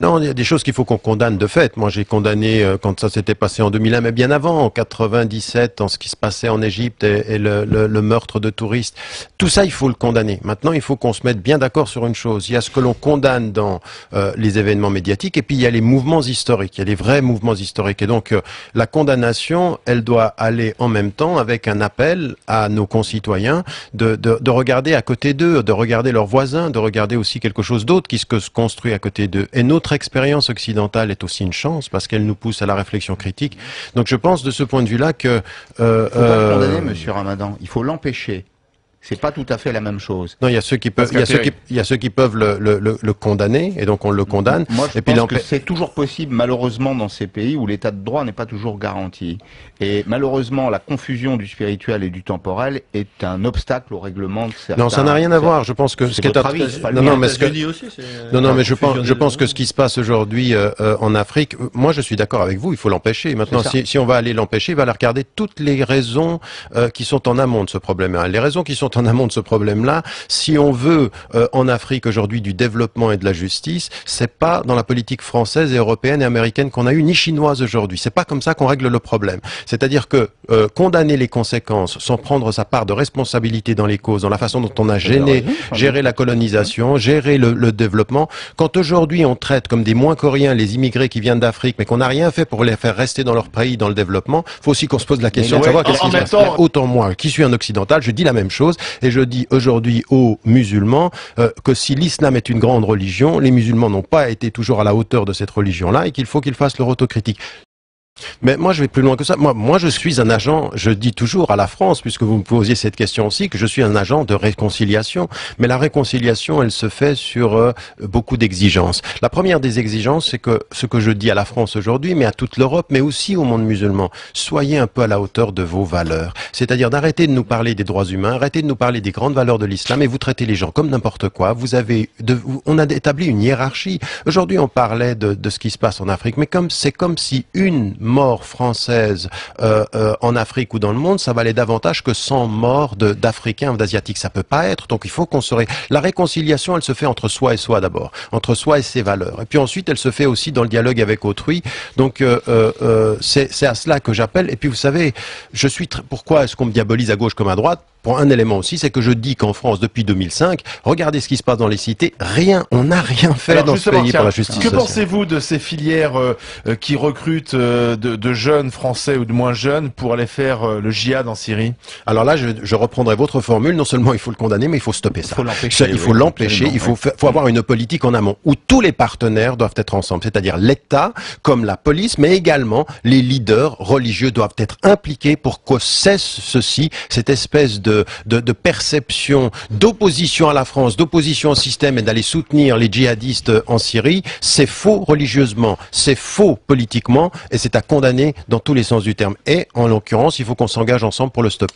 Non, il y a des choses qu'il faut qu'on condamne de fait. Moi, j'ai condamné quand ça s'était passé en 2001, mais bien avant, en 97, en ce qui se passait en Égypte et le meurtre de touristes. Tout ça, il faut le condamner. Maintenant, il faut qu'on se mette bien d'accord sur une chose. Il y a ce que l'on condamne dans les événements médiatiques, et puis il y a les mouvements historiques. Il y a les vrais mouvements historiques. Et donc, la condamnation, elle doit aller en même temps avec un appel à nos concitoyens de regarder à côté d'eux, de regarder leurs voisins, de regarder aussi quelque chose d'autre qui se construit à côté d'eux. Et notre expérience occidentale est aussi une chance parce qu'elle nous pousse à la réflexion critique. Donc je pense de ce point de vue-là que... il ne faut pas le condamner, monsieur Ramadan, il faut l'empêcher. C'est pas tout à fait la même chose. Non, il y a ceux qui peuvent, il y a ceux qui peuvent le condamner, et donc on le condamne. Moi, je pense que c'est toujours possible, malheureusement, dans ces pays où l'état de droit n'est pas toujours garanti. Et malheureusement, la confusion du spirituel et du temporel est un obstacle au règlement de certains... Non, ça n'a rien à voir. Je pense que ce qui est mais je pense que ce qui se passe aujourd'hui en Afrique, moi, je suis d'accord avec vous. Il faut l'empêcher. Maintenant, si on va aller l'empêcher, il va aller regarder toutes les raisons qui sont en amont de ce problème-là. Les raisons qui sont en amont de ce problème-là, si on veut en Afrique aujourd'hui du développement et de la justice, c'est pas dans la politique française et européenne et américaine qu'on a eu, ni chinoise aujourd'hui. C'est pas comme ça qu'on règle le problème. C'est-à-dire que condamner les conséquences sans prendre sa part de responsabilité dans les causes, dans la façon dont on a géré la colonisation, géré le développement, quand aujourd'hui on traite comme des moins qu'Oriens les immigrés qui viennent d'Afrique, mais qu'on n'a rien fait pour les faire rester dans leur pays, dans le développement, faut aussi qu'on se pose la question de savoir qu'est-ce qui se passe. Autant moi, qui suis un occidental, je dis la même chose. Et je dis aujourd'hui aux musulmans que si l'islam est une grande religion, les musulmans n'ont pas été toujours à la hauteur de cette religion-là et qu'il faut qu'ils fassent leur autocritique. Mais moi, je vais plus loin que ça. Moi, je suis un agent, je dis toujours à la France, puisque vous me posiez cette question aussi, que je suis un agent de réconciliation. Mais la réconciliation, elle se fait sur beaucoup d'exigences. La première des exigences, c'est que ce que je dis à la France aujourd'hui, mais à toute l'Europe, mais aussi au monde musulman, soyez un peu à la hauteur de vos valeurs. C'est-à-dire d'arrêter de nous parler des droits humains, arrêter de nous parler des grandes valeurs de l'islam, et vous traitez les gens comme n'importe quoi. On a établi une hiérarchie. Aujourd'hui, on parlait de ce qui se passe en Afrique, mais c'est comme si une mort française en Afrique ou dans le monde, ça valait davantage que 100 morts d'Africains ou d'Asiatiques. Ça peut pas être. Donc il faut qu'on se... La réconciliation, elle se fait entre soi et soi d'abord, entre soi et ses valeurs. Et puis ensuite, elle se fait aussi dans le dialogue avec autrui. Donc c'est à cela que j'appelle. Et puis vous savez, pourquoi est-ce qu'on me diabolise à gauche comme à droite? Pour un élément aussi, c'est que je dis qu'en France, depuis 2005, regardez ce qui se passe dans les cités, on n'a rien fait dans ce pays pour la justice sociale. Que pensez-vous de ces filières qui recrutent de jeunes Français ou de moins jeunes pour aller faire le djihad en Syrie? Alors là, je reprendrai votre formule. Non seulement il faut le condamner, mais il faut stopper ça. Il faut l'empêcher. Il faut avoir une politique en amont où tous les partenaires doivent être ensemble. C'est-à-dire l'État, comme la police, mais également les leaders religieux doivent être impliqués pour que cesse cette espèce de perception, d'opposition à la France, d'opposition au système et d'aller soutenir les djihadistes en Syrie. C'est faux religieusement, c'est faux politiquement et c'est à condamner dans tous les sens du terme. Et en l'occurrence, il faut qu'on s'engage ensemble pour le stopper.